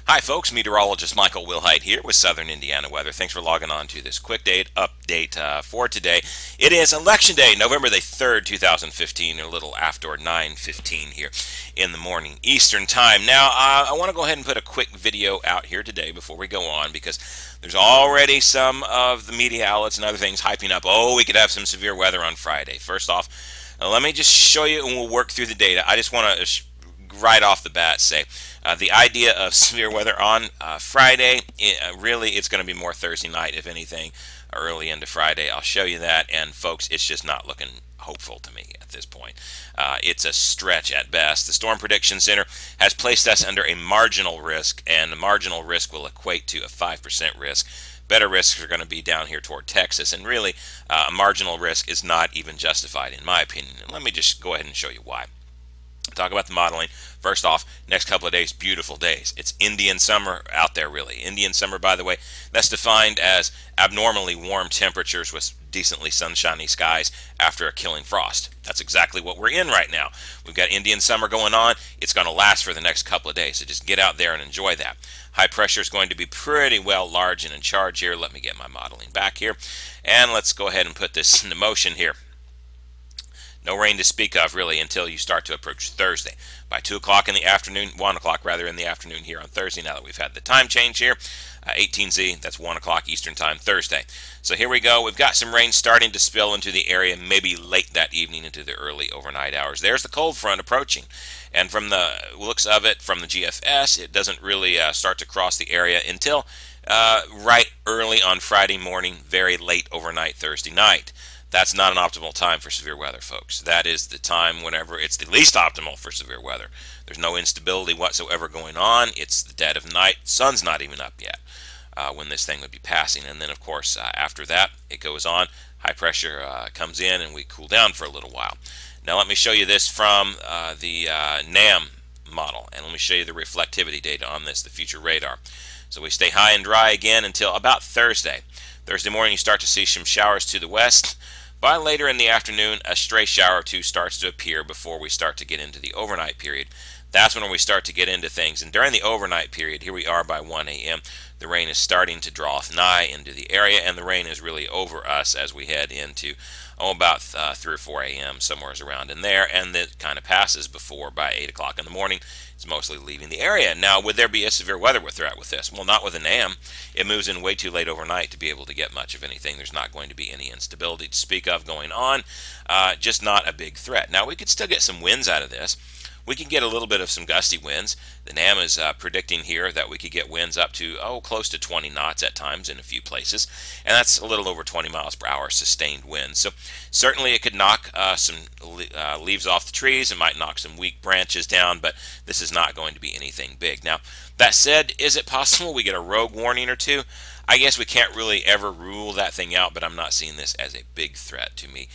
Hi, folks. Meteorologist Michael Wilhite here with Southern Indiana Weather. Thanks for logging on to this quick date update for today. It is Election Day, November the 3rd, 2015, a little after 9:15 here in the morning Eastern Time. Now, I want to go ahead and put a quick video out here today before we go on because there's already some of the media outlets and other things hyping up, oh, we could have some severe weather on Friday. First off, let me just show you and we'll work through the data. I just want to right off the bat say the idea of severe weather on Friday, really it's going to be more Thursday night, if anything, early into Friday. I'll show you that, and folks, it's just not looking hopeful to me at this point. It's a stretch at best. The Storm Prediction Center has placed us under a marginal risk, and the marginal risk will equate to a 5% risk. Better risks are going to be down here toward Texas, and really a marginal risk is not even justified in my opinion. And let me just go ahead and show you why. Talk about the modeling. First off, next couple of days, beautiful days. It's Indian summer out there, really. Indian summer, by the way, that's defined as abnormally warm temperatures with decently sunshiny skies after a killing frost. That's exactly what we're in right now. We've got Indian summer going on. It's going to last for the next couple of days, so just get out there and enjoy that. High pressure is going to be pretty well large and in charge here. Let me get my modeling back here, and let's go ahead and put this into motion here. No rain to speak of, really, until you start to approach Thursday. By 2 o'clock in the afternoon, 1 o'clock rather in the afternoon here on Thursday, now that we've had the time change here, 18Z, that's 1 o'clock Eastern Time Thursday. So here we go. We've got some rain starting to spill into the area, maybe late that evening into the early overnight hours. There's the cold front approaching. And from the looks of it, from the GFS, it doesn't really start to cross the area until right early on Friday morning, very late overnight Thursday night. That's not an optimal time for severe weather, folks. That is the time whenever it's the least optimal for severe weather. There's no instability whatsoever going on. It's the dead of night. Sun's not even up yet when this thing would be passing. And then, of course, after that, it goes on. High pressure comes in, and we cool down for a little while. Now, let me show you this from the NAM model, and let me show you the reflectivity data on this, the future radar. So we stay high and dry again until about Thursday. Thursday morning, you start to see some showers to the west. By later in the afternoon, a stray shower or two starts to appear before we start to get into the overnight period. That's when we start to get into things. And during the overnight period, here we are by 1 a.m., the rain is starting to draw nigh into the area, and the rain is really over us as we head into, about 3 or 4 a.m., somewhere around in there, and it kind of passes before by 8 o'clock in the morning. It's mostly leaving the area. Now, would there be a severe weather threat with this? Well, not with an AM. It moves in way too late overnight to be able to get much of anything. There's not going to be any instability to speak of going on. Just not a big threat. Now, we could still get some winds out of this. We can get a little bit of some gusty winds. The NAM is predicting here that we could get winds up to, close to 20 knots at times in a few places. And that's a little over 20 miles per hour sustained winds. So certainly it could knock some leaves off the trees. It might knock some weak branches down, but this is not going to be anything big. Now, that said, is it possible we get a rogue warning or two? I guess we can't really ever rule that thing out, but I'm not seeing this as a big threat to me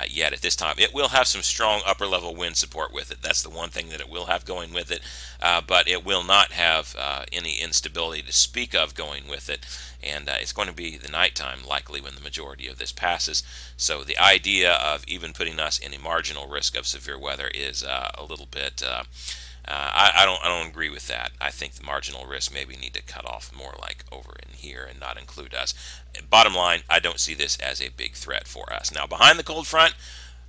yet at this time. It will have some strong upper level wind support with it. That's the one thing that it will have going with it, but it will not have any instability to speak of going with it. And it's going to be the nighttime likely when the majority of this passes. So the idea of even putting us in a marginal risk of severe weather is a little bit I don't agree with that. I think the marginal risk maybe need to cut off more like over in here and not include us. Bottom line, I don't see this as a big threat for us. Now, behind the cold front,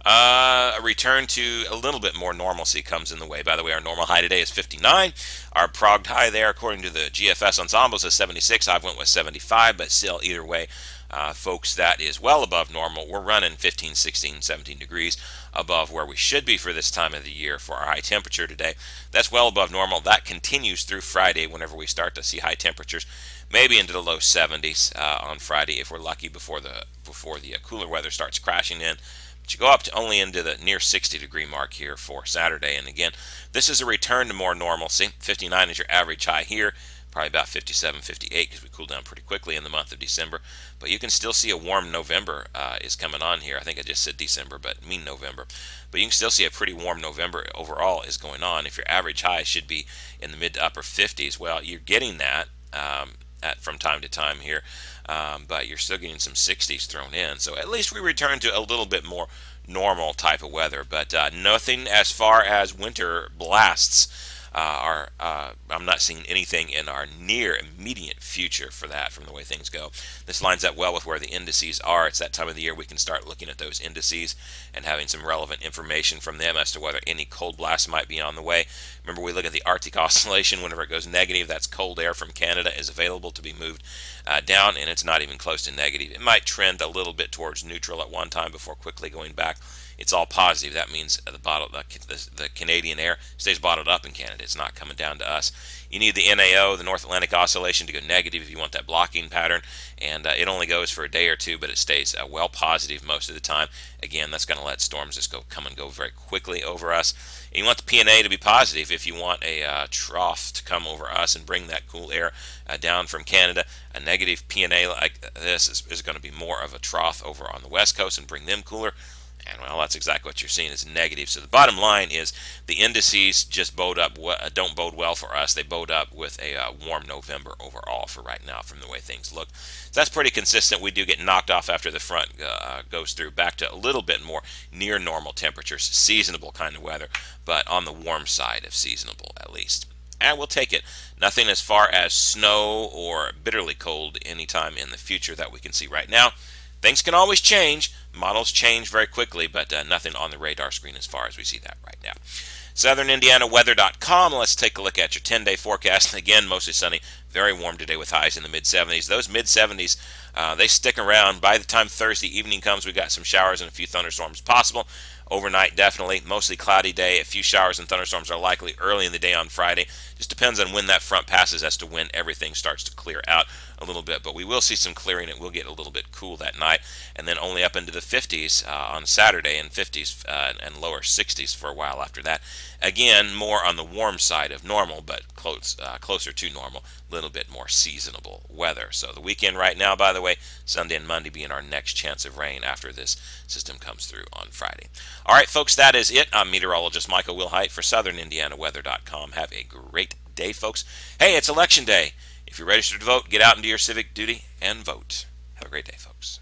a return to a little bit more normalcy comes in the way. By the way, our normal high today is 59. Our progged high there, according to the GFS ensembles, is 76. I went with 75, but still, either way, folks, that is well above normal. We're running 15, 16, 17 degrees above where we should be for this time of the year for our high temperature today. That's well above normal. That continues through Friday whenever we start to see high temperatures, maybe into the low 70s on Friday if we're lucky before the cooler weather starts crashing in. But you go up to only into the near 60-degree mark here for Saturday. And again, this is a return to more normalcy. 59 is your average high here. Probably about 57, 58 because we cool down pretty quickly in the month of December. But you can still see a warm November is coming on here. I think I just said December, but I mean November. But you can still see a pretty warm November overall is going on. If your average high should be in the mid to upper 50s, well, you're getting that from time to time here. But you're still getting some 60s thrown in. So at least we return to a little bit more normal type of weather. But nothing as far as winter blasts I'm not seeing anything in our near immediate future for that from the way things go. This lines up well with where the indices are. It's that time of the year we can start looking at those indices and having some relevant information from them as to whether any cold blasts might be on the way. Remember, we look at the Arctic oscillation. Whenever it goes negative, that's cold air from Canada is available to be moved down, and it's not even close to negative. It might trend a little bit towards neutral at one time before quickly going back. It's all positive. That means the Canadian air stays bottled up in Canada. It's not coming down to us. You need the NAO, the North Atlantic Oscillation, to go negative if you want that blocking pattern, and it only goes for a day or two, but it stays well positive most of the time. Again, that's going to let storms just come and go very quickly over us. And you want the PNA to be positive if you want a trough to come over us and bring that cool air down from Canada. A negative PNA like this is going to be more of a trough over on the west coast and bring them cooler. And well, that's exactly what you're seeing is negative. So the bottom line is the indices just don't bode well for us. They bode up with a warm November overall for right now from the way things look. So that's pretty consistent. We do get knocked off after the front goes through back to a little bit more near normal temperatures, seasonable kind of weather, but on the warm side of seasonable at least. And we'll take it. Nothing as far as snow or bitterly cold anytime in the future that we can see right now. Things can always change. Models change very quickly, but nothing on the radar screen as far as we see that right now. SouthernIndianaWeather.com. Let's take a look at your 10-day forecast. Again, mostly sunny, very warm today with highs in the mid-70s. Those mid-70s, they stick around. By the time Thursday evening comes, we've got some showers and a few thunderstorms possible. Overnight, definitely. Mostly cloudy day. A few showers and thunderstorms are likely early in the day on Friday. Just depends on when that front passes as to when everything starts to clear out a little bit. But we will see some clearing. It will get a little bit cool that night. And then only up into the 50s on Saturday, and 50s and lower 60s for a while after that. Again, more on the warm side of normal, but closer to normal. A little bit more seasonable weather. So the weekend right now, by the way, Sunday and Monday being our next chance of rain after this system comes through on Friday. All right, folks, that is it. I'm meteorologist Michael Wilhite for SouthernIndianaWeather.com. Have a great day, folks. Hey, it's Election Day. If you're registered to vote, get out and do your civic duty and vote. Have a great day, folks.